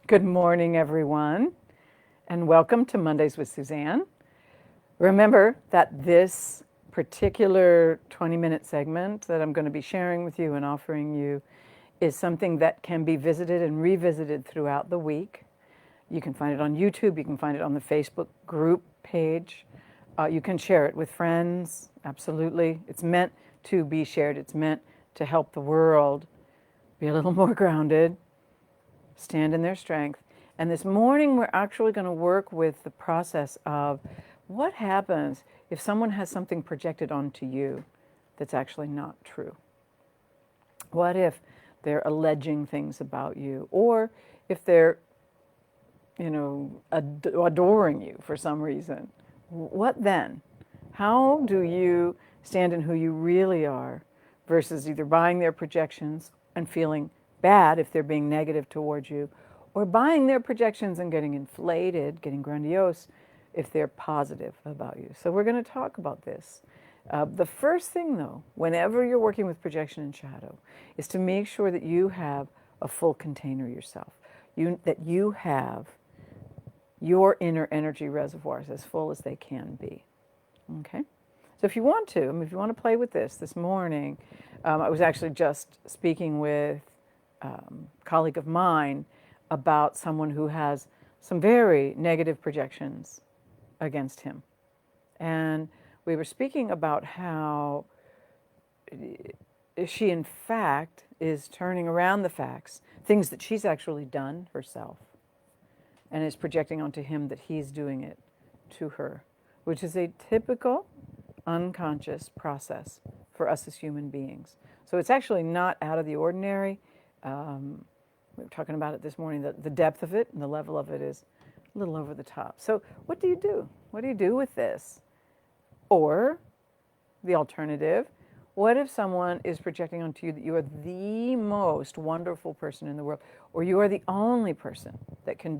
Good morning, everyone, and welcome to Mondays with Suzanne. Remember that this particular 20-minute segment that I'm going to be sharing with you and offering you is something that can be visited and revisited throughout the week. You can find it on YouTube, you can find it on the Facebook group page. You can share it with friends, absolutely. It's meant to be shared, it's meant to help the world be a little more grounded, stand in their strength. And this morning, we're actually going to work with the process of what happens if someone has something projected onto you that's actually not true. What if they're alleging things about you, or if they're, adoring you for some reason? What then? How do you stand in who you really are versus either buying their projections and feeling bad if they're being negative towards you, or buying their projections and getting inflated, getting grandiose if they're positive about you? So we're going to talk about this. The first thing, though, whenever you're working with projection and shadow, is to make sure that you have a full container yourself, that you have your inner energy reservoirs as full as they can be. Okay? So if you want to, if you want to play with this morning, I was actually just speaking with a colleague of mine about someone who has some very negative projections against him. And we were speaking about how she, in fact, is turning around the facts, things that she's actually done herself, and is projecting onto him that he's doing it to her, which is a typical unconscious process for us as human beings. So it's actually not out of the ordinary. We were talking about it this morning, the depth of it and the level of it is a little over the top. So what do you do? What do you do with this? Or the alternative, what if someone is projecting onto you that you are the most wonderful person in the world, or you are the only person that can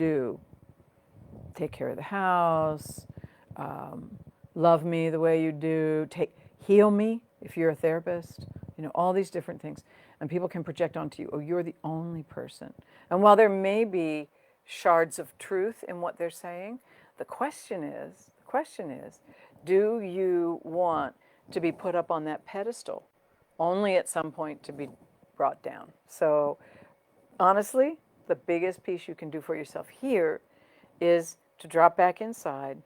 take care of the house, love me the way you do, heal me if you're a therapist, all these different things. And people can project onto you, oh, you're the only person. And while there may be shards of truth in what they're saying, the question is, do you want to be put up on that pedestal, only at some point to be brought down? So honestly, the biggest piece you can do for yourself here is to drop back inside,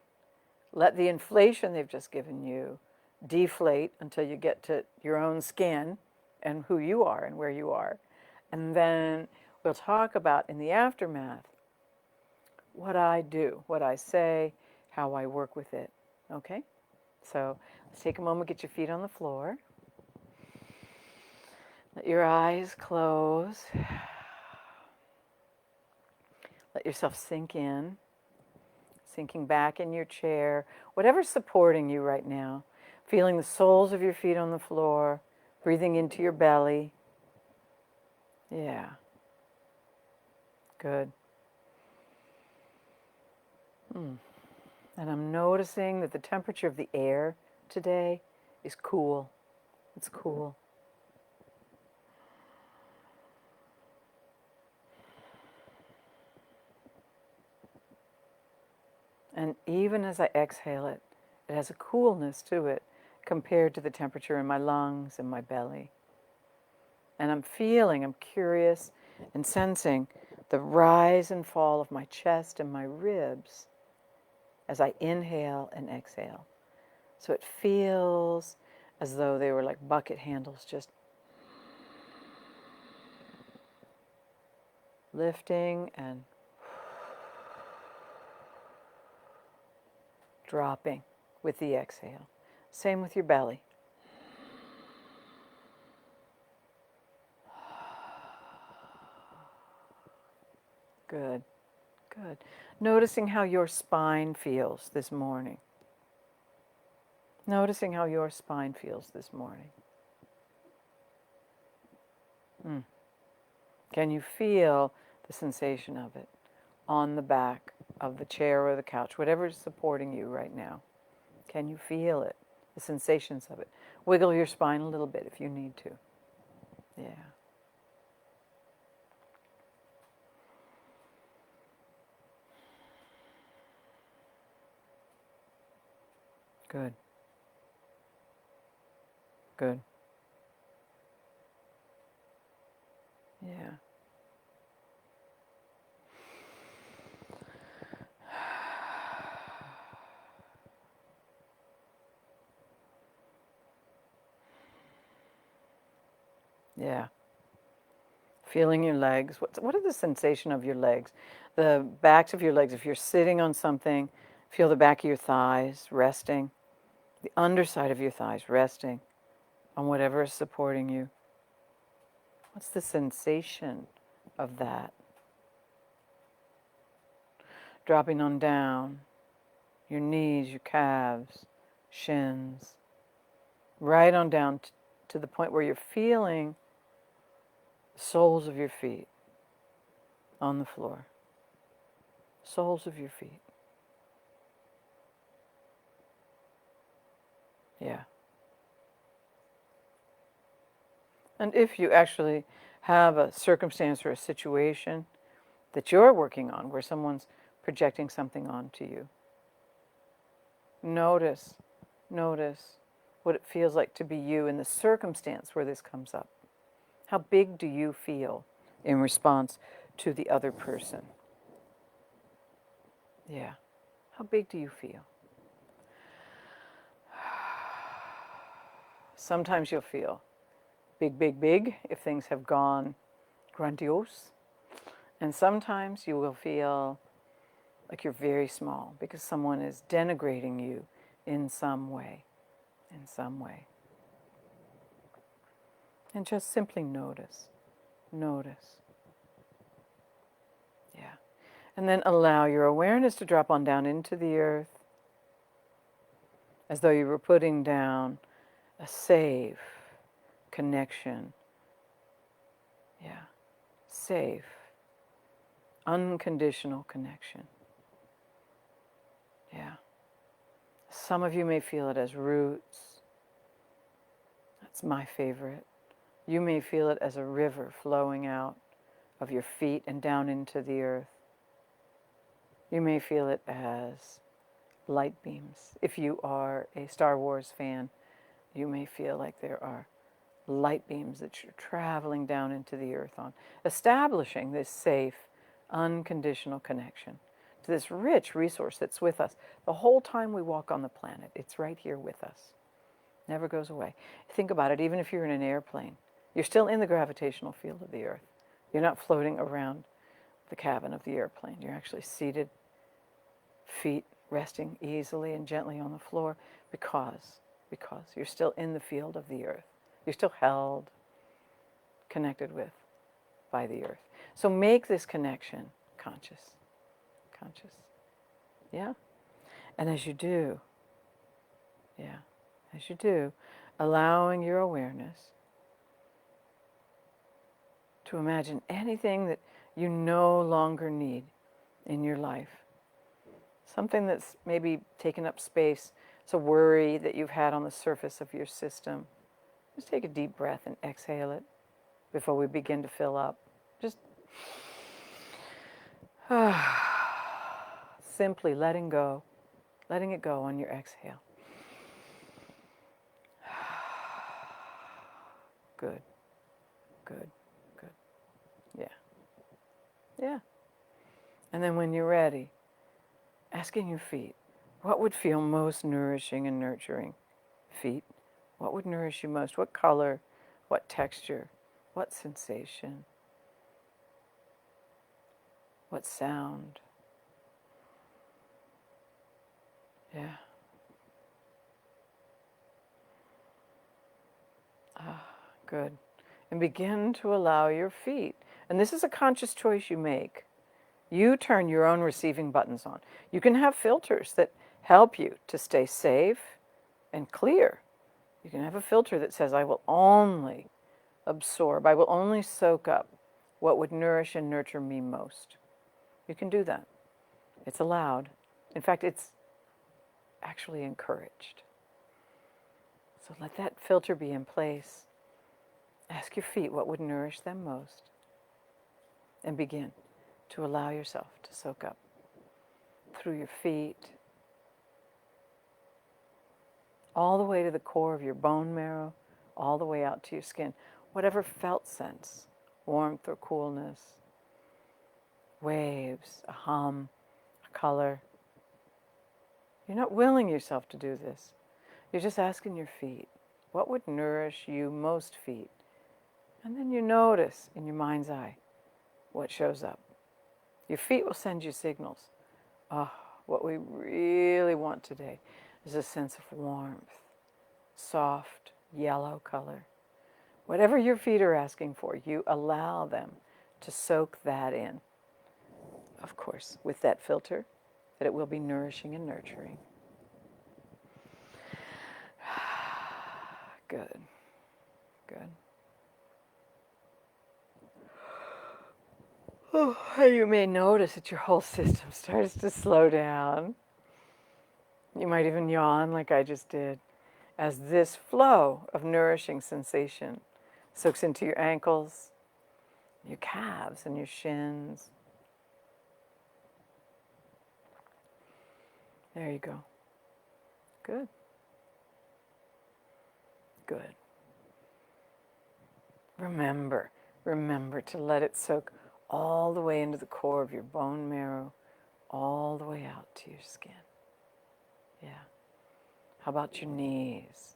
let the inflation they've just given you deflate until you get to your own skin and who you are and where you are. And then we'll talk about, in the aftermath, what I do, what I say, how I work with it. Okay? So let's take a moment, get your feet on the floor. Let your eyes close. Let yourself sink in, sinking back in your chair, whatever's supporting you right now, feeling the soles of your feet on the floor, breathing into your belly. Yeah. Good. And I'm noticing that the temperature of the air today is cool. It's cool. And even as I exhale it, it has a coolness to it compared to the temperature in my lungs and my belly. And I'm curious and sensing the rise and fall of my chest and my ribs as I inhale and exhale. So it feels as though they were like bucket handles, just lifting and dropping with the exhale. Same with your belly. Good, good. Noticing how your spine feels this morning. Noticing how your spine feels this morning. Can you feel the sensation of it on the back of the chair or the couch, whatever is supporting you right now? Can you feel it, the sensations of it? Wiggle your spine a little bit if you need to. Yeah. Good. Good. Yeah. Yeah. Feeling your legs. What are the sensation of your legs? The backs of your legs. If you're sitting on something, feel the back of your thighs resting, the underside of your thighs resting on whatever is supporting you. What's the sensation of that? Dropping on down, your knees, your calves, shins, right on down to the point where you're feeling the soles of your feet on the floor. Soles of your feet. Yeah. And if you actually have a circumstance or a situation that you're working on where someone's projecting something onto you, notice what it feels like to be you in the circumstance where this comes up. How big do you feel in response to the other person? Yeah. How big do you feel? Sometimes you'll feel big if things have gone grandiose. And sometimes you will feel like you're very small because someone is denigrating you in some way. In some way. And just simply notice. Notice. Yeah. And then allow your awareness to drop on down into the earth as though you were putting down a safe connection. Yeah. Safe, unconditional connection. Yeah. Some of you may feel it as roots. That's my favorite. You may feel it as a river flowing out of your feet and down into the earth. You may feel it as light beams. If you are a Star Wars fan, you may feel like there are light beams that you're traveling down into the earth on, establishing this safe, unconditional connection to this rich resource that's with us the whole time we walk on the planet. It's right here with us. Never goes away. Think about it, even if you're in an airplane, you're still in the gravitational field of the earth. You're not floating around the cabin of the airplane. You're actually seated, feet resting easily and gently on the floor because you're still in the field of the earth. You're still held, connected with, by the earth. So make this connection conscious. Conscious. Yeah? And as you do, allowing your awareness to imagine anything that you no longer need in your life. Something that's maybe taken up space. It's a worry that you've had on the surface of your system. Just take a deep breath and exhale it before we begin to fill up. Just simply letting it go on your exhale. Good, good, good. Yeah, yeah. And then when you're ready, asking your feet, what would feel most nourishing and nurturing? Feet, what would nourish you most? What color? What texture? What sensation? What sound? Yeah. Good. And begin to allow your feet. And this is a conscious choice you make. You turn your own receiving buttons on. You can have filters that help you to stay safe and clear. You can have a filter that says, I will only absorb, I will only soak up what would nourish and nurture me most. You can do that. It's allowed. In fact, it's actually encouraged. So let that filter be in place. Ask your feet what would nourish them most. And begin to allow yourself to soak up through your feet, all the way to the core of your bone marrow, all the way out to your skin. Whatever felt sense, warmth or coolness, waves, a hum, a color. You're not willing yourself to do this. You're just asking your feet, what would nourish you most, feet? And then you notice in your mind's eye what shows up. Your feet will send you signals. Oh, what we really want today is a sense of warmth, soft yellow color. Whatever your feet are asking for, you allow them to soak that in. Of course, with that filter, that it will be nourishing and nurturing. Good. Good. Oh, you may notice that your whole system starts to slow down. You might even yawn like I just did, as this flow of nourishing sensation soaks into your ankles, your calves, and your shins. There you go. Good. Good. Remember to let it soak all the way into the core of your bone marrow, all the way out to your skin. Yeah. How about your knees?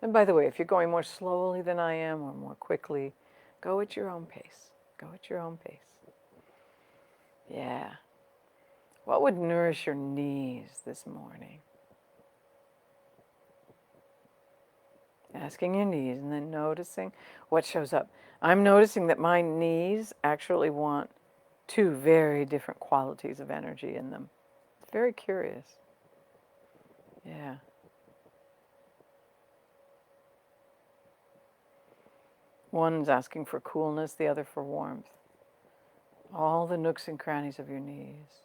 And by the way, if you're going more slowly than I am or more quickly, go at your own pace. Go at your own pace. Yeah. What would nourish your knees this morning? Asking your knees and then noticing what shows up. I'm noticing that my knees actually want two very different qualities of energy in them. It's very curious. Yeah. One's asking for coolness, the other for warmth. All the nooks and crannies of your knees.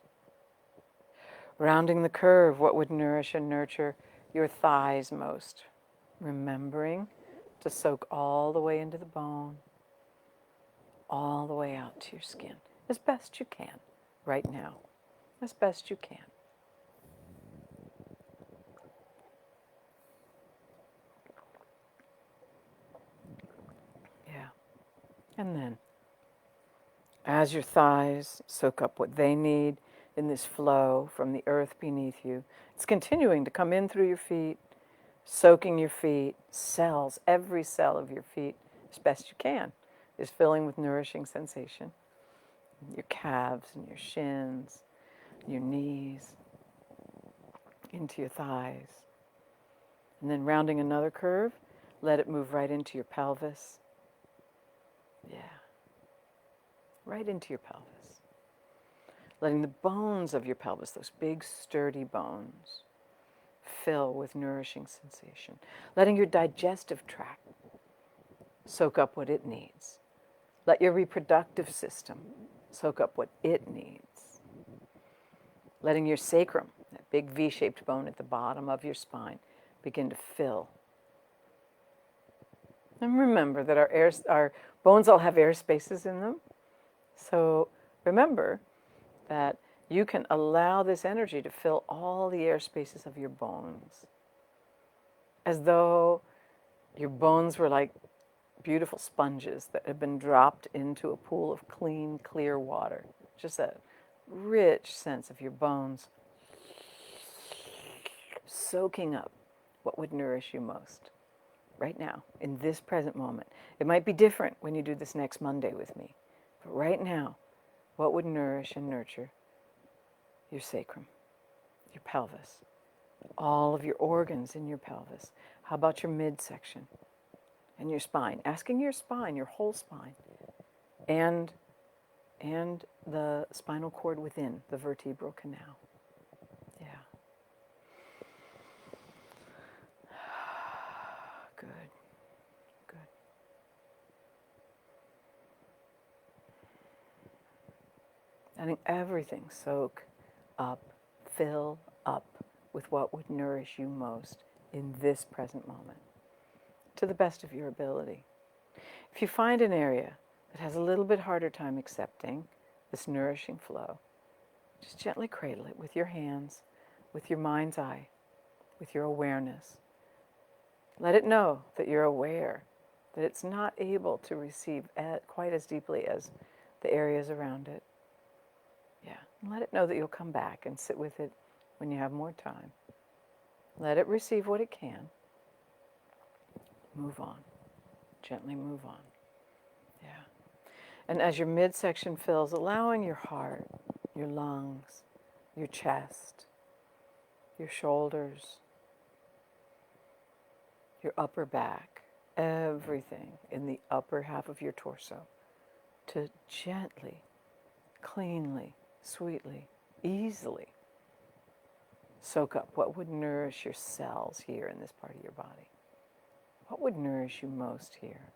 Rounding the curve, what would nourish and nurture your thighs most? Remembering to soak all the way into the bone, all the way out to your skin, as best you can right now, as best you can. Yeah. And then, as your thighs soak up what they need in this flow from the earth beneath you, it's continuing to come in through your feet, soaking your feet, cells, every cell of your feet, as best you can, is filling with nourishing sensation. Your calves and your shins, your knees, into your thighs. And then rounding another curve, let it move right into your pelvis. Yeah. Right into your pelvis. Letting the bones of your pelvis, those big sturdy bones, fill with nourishing sensation. Letting your digestive tract soak up what it needs. Let your reproductive system soak up what it needs. Letting your sacrum, that big V-shaped bone at the bottom of your spine, begin to fill. And remember that our bones all have air spaces in them. So remember that you can allow this energy to fill all the air spaces of your bones, as though your bones were like beautiful sponges that have been dropped into a pool of clean, clear water. Just that rich sense of your bones soaking up what would nourish you most right now, in this present moment. It might be different when you do this next Monday with me, but right now, what would nourish and nurture your sacrum, your pelvis, all of your organs in your pelvis? How about your midsection and your spine? Asking your spine, your whole spine, and the spinal cord within, the vertebral canal. Yeah. Good. Good. Letting everything soak up, fill up with what would nourish you most in this present moment, to the best of your ability. If you find an area that has a little bit harder time accepting this nourishing flow, just gently cradle it with your hands, with your mind's eye, with your awareness, Let it know that you're aware that it's not able to receive quite as deeply as the areas around it. Yeah, and let it know that you'll come back and sit with it when you have more time. Let it receive what it can. Move on. Gently move on. Yeah. And as your midsection fills, allowing your heart, your lungs, your chest, your shoulders, your upper back, everything in the upper half of your torso to gently, cleanly, sweetly, easily soak up what would nourish your cells here in this part of your body. What would nourish you most here?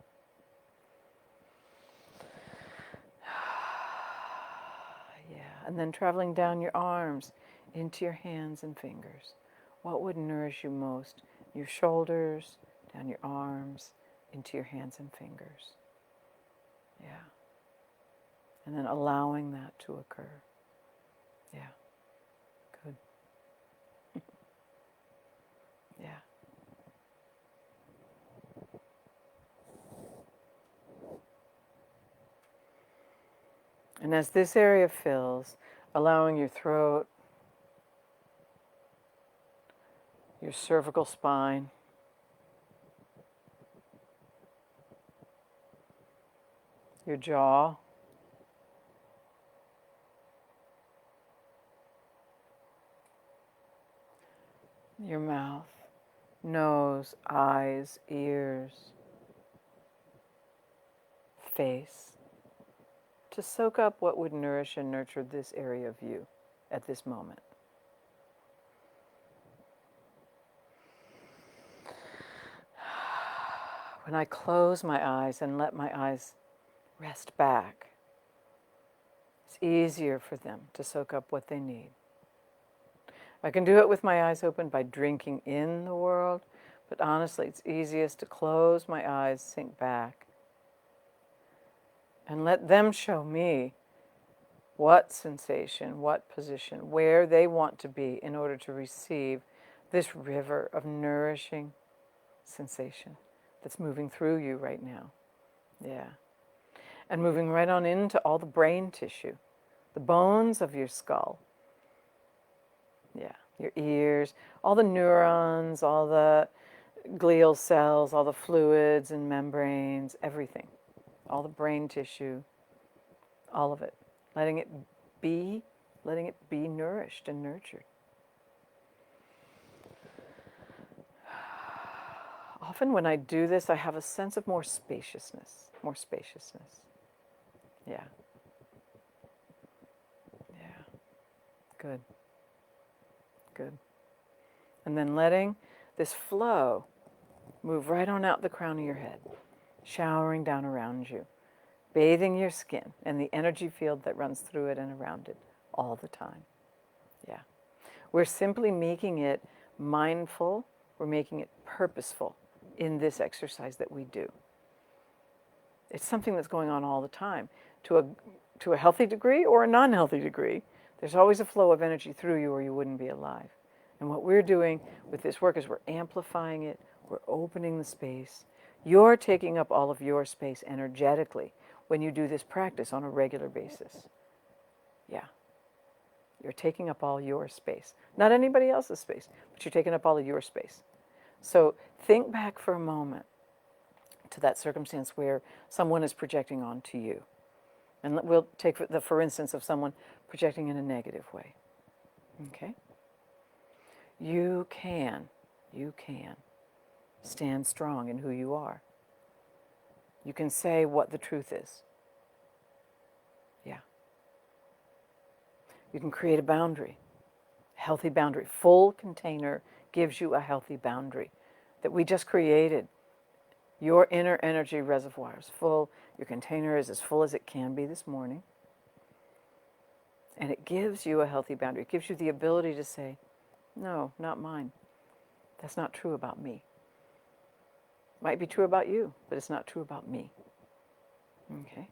Yeah, and then traveling down your arms into your hands and fingers. What would nourish you most? Your shoulders, down your arms, into your hands and fingers. Yeah. And then allowing that to occur. Yeah. Good. Yeah. And as this area fills, allowing your throat, your cervical spine, your jaw, your mouth, nose, eyes, ears, face, to soak up what would nourish and nurture this area of you at this moment. When I close my eyes and let my eyes rest back, it's easier for them to soak up what they need. I can do it with my eyes open by drinking in the world, but honestly, it's easiest to close my eyes, sink back, and let them show me what sensation, what position, where they want to be in order to receive this river of nourishing sensation that's moving through you right now. Yeah. And moving right on into all the brain tissue, the bones of your skull. Yeah, your ears, all the neurons, all the glial cells, all the fluids and membranes, everything. All the brain tissue, all of it. Letting it be nourished and nurtured. Often when I do this, I have a sense of more spaciousness. Yeah. Yeah. Good. Good. And then letting this flow move right on out the crown of your head, showering down around you, bathing your skin and the energy field that runs through it and around it all the time. Yeah. We're simply making it mindful, we're making it purposeful in this exercise that we do. It's something that's going on all the time. To a healthy degree or a non-healthy degree, there's always a flow of energy through you or you wouldn't be alive. And what we're doing with this work is we're amplifying it, we're opening the space. You're taking up all of your space energetically when you do this practice on a regular basis. Yeah. You're taking up all your space. Not anybody else's space, but you're taking up all of your space. So think back for a moment to that circumstance where someone is projecting onto you. And we'll take the for instance of someone projecting in a negative way. Okay? You can stand strong in who you are. You can say what the truth is. Yeah. You can create a boundary, a healthy boundary. Full container gives you a healthy boundary that we just created. Your inner energy reservoir is full. Your container is as full as it can be this morning. And it gives you a healthy boundary. It gives you the ability to say, no, not mine. That's not true about me. Might be true about you, but it's not true about me. Okay?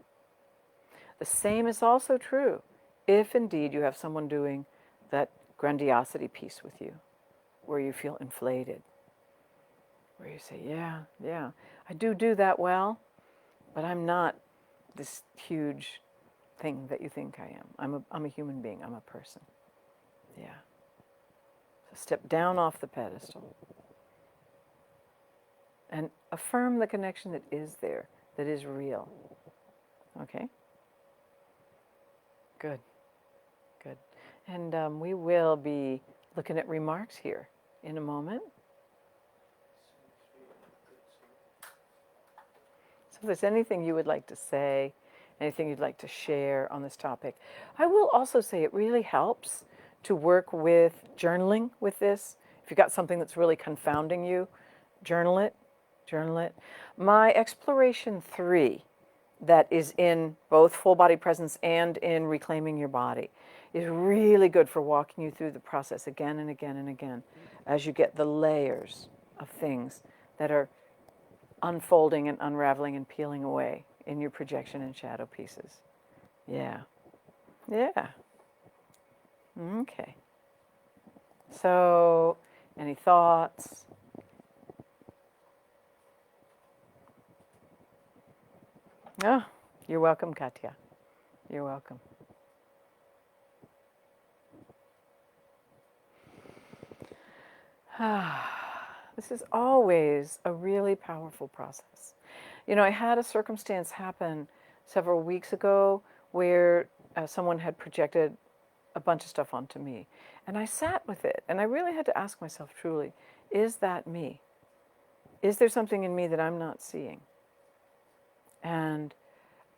The same is also true if indeed you have someone doing that grandiosity piece with you, where you feel inflated. where you say, yeah, yeah, I do that well, but I'm not this huge thing that you think I am. I'm a human being. I'm a person. Yeah. So step down off the pedestal and affirm the connection that is there, that is real. Okay? Good. Good. And we will be looking at remarks here in a moment. So if there's anything you would like to say, anything you'd like to share on this topic, I will also say it really helps to work with journaling with this. If you've got something that's really confounding you, journal it, journal it. My exploration 3, that is in both full body presence and in reclaiming your body, is really good for walking you through the process again and again and again as you get the layers of things that are unfolding and unraveling and peeling away in your projection and shadow pieces. Yeah. Yeah. Okay. So, any thoughts? Oh, you're welcome, Katya. You're welcome. This is always a really powerful process. You know, I had a circumstance happen several weeks ago where someone had projected a bunch of stuff onto me. And I sat with it. And I really had to ask myself truly, is that me? Is there something in me that I'm not seeing? And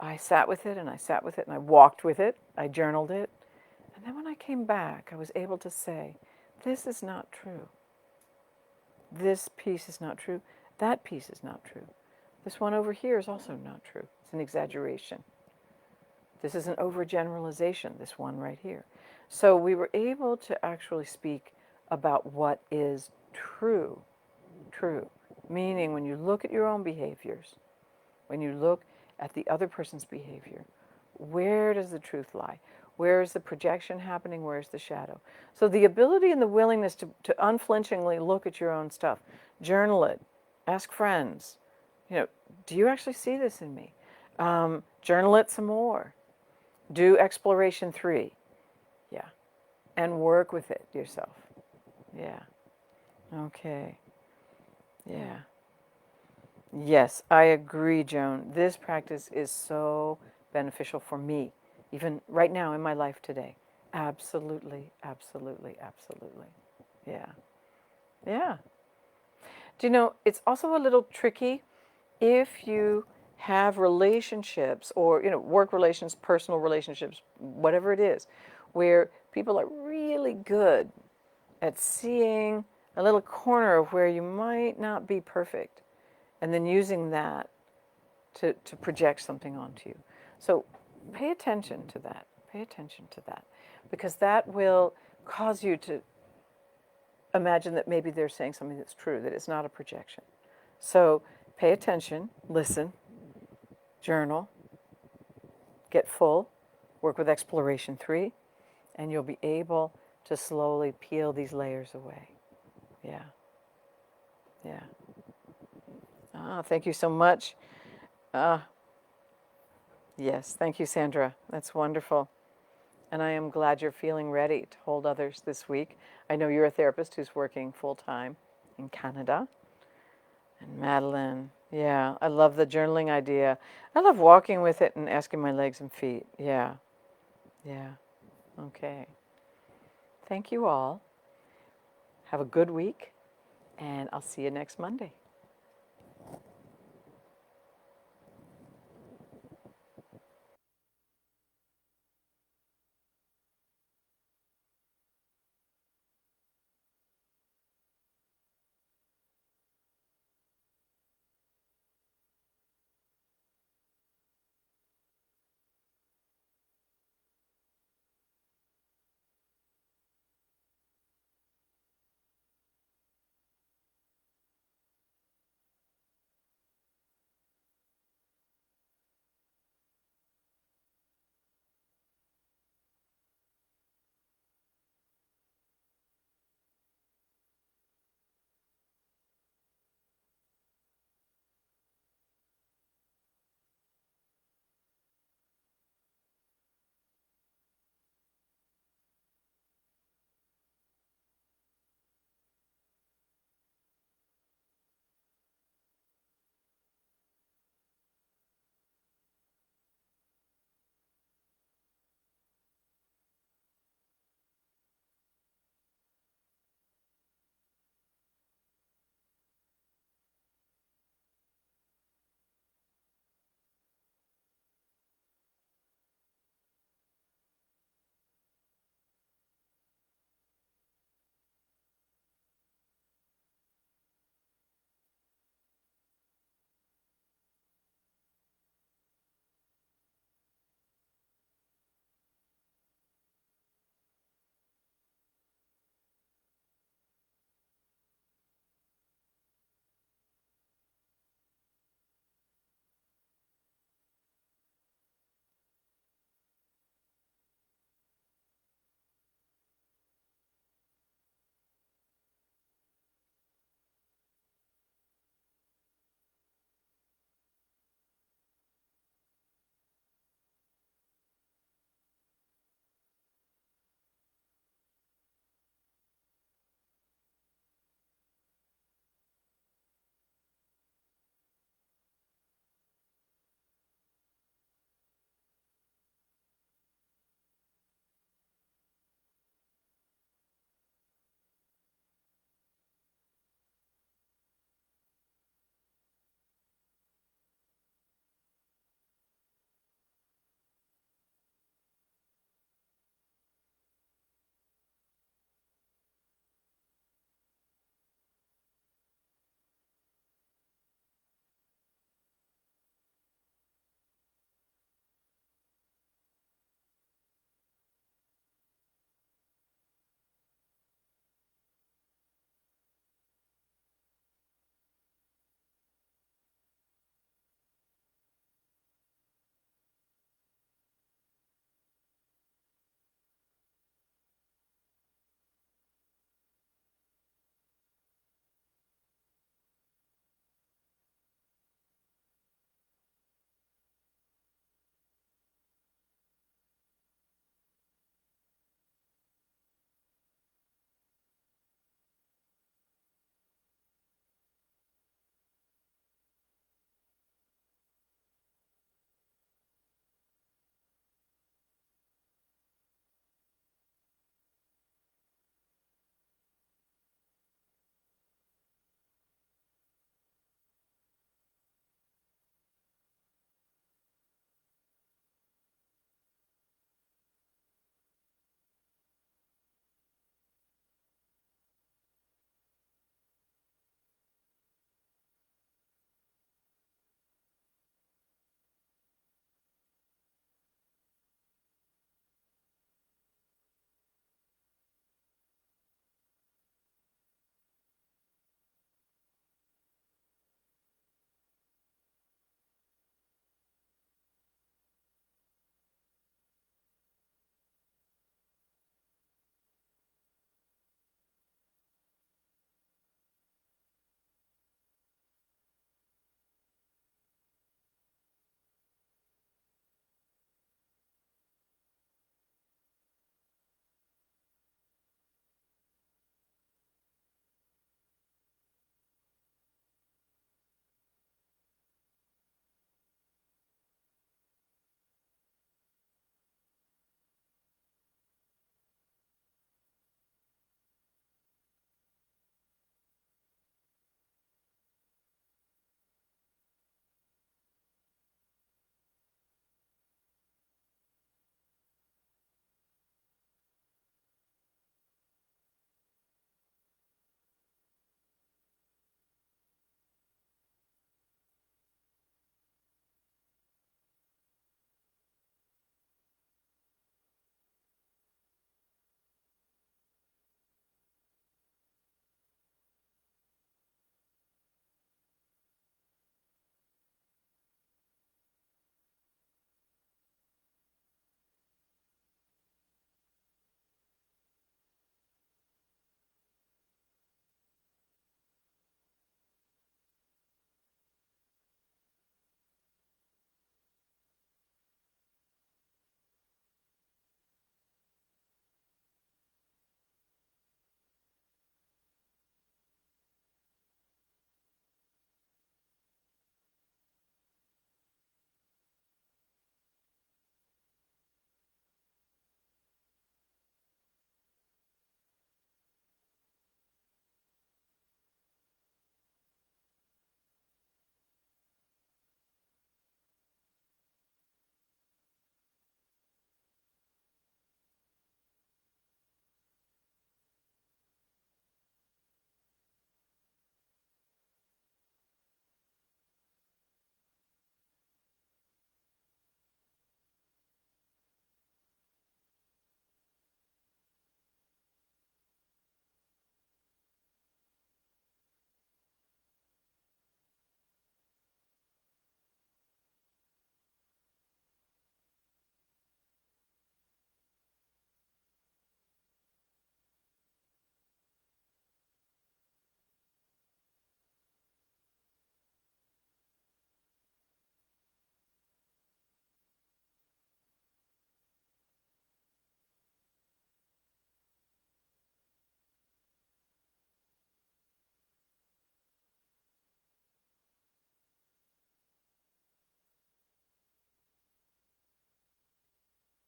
I sat with it and I sat with it and I walked with it. I journaled it. And then when I came back, I was able to say, this is not true. This piece is not true. That piece is not true. This one over here is also not true. It's an exaggeration. This is an overgeneralization, this one right here. So we were able to actually speak about what is true. True. Meaning when you look at your own behaviors, when you look at the other person's behavior, where does the truth lie? Where is the projection happening? Where is the shadow? So the ability and the willingness to unflinchingly look at your own stuff, journal it, ask friends, do you actually see this in me? Journal it some more. Do exploration 3. Yeah. And work with it yourself. Yeah. Okay. Yeah. Yes, I agree, Joan. This practice is so beneficial for me, even right now in my life today. Absolutely, absolutely, absolutely. Yeah. Yeah. Do you know, it's also a little tricky if you have relationships or, work relations, personal relationships, whatever it is, where people are really good at seeing a little corner of where you might not be perfect and then using that to project something onto you. So pay attention to that. Pay attention to that. Because that will cause you to imagine that maybe they're saying something that's true, that it's not a projection. So pay attention, listen, journal, get full, work with exploration 3, and you'll be able to slowly peel these layers away. Yeah. Yeah. Thank you so much. Yes, thank you, Sandra. That's wonderful. And I am glad you're feeling ready to hold others this week. I know you're a therapist who's working full-time in Canada. And Madeline, yeah, I love the journaling idea. I love walking with it and asking my legs and feet. Yeah, yeah, okay. Thank you all. Have a good week, and I'll see you next Monday.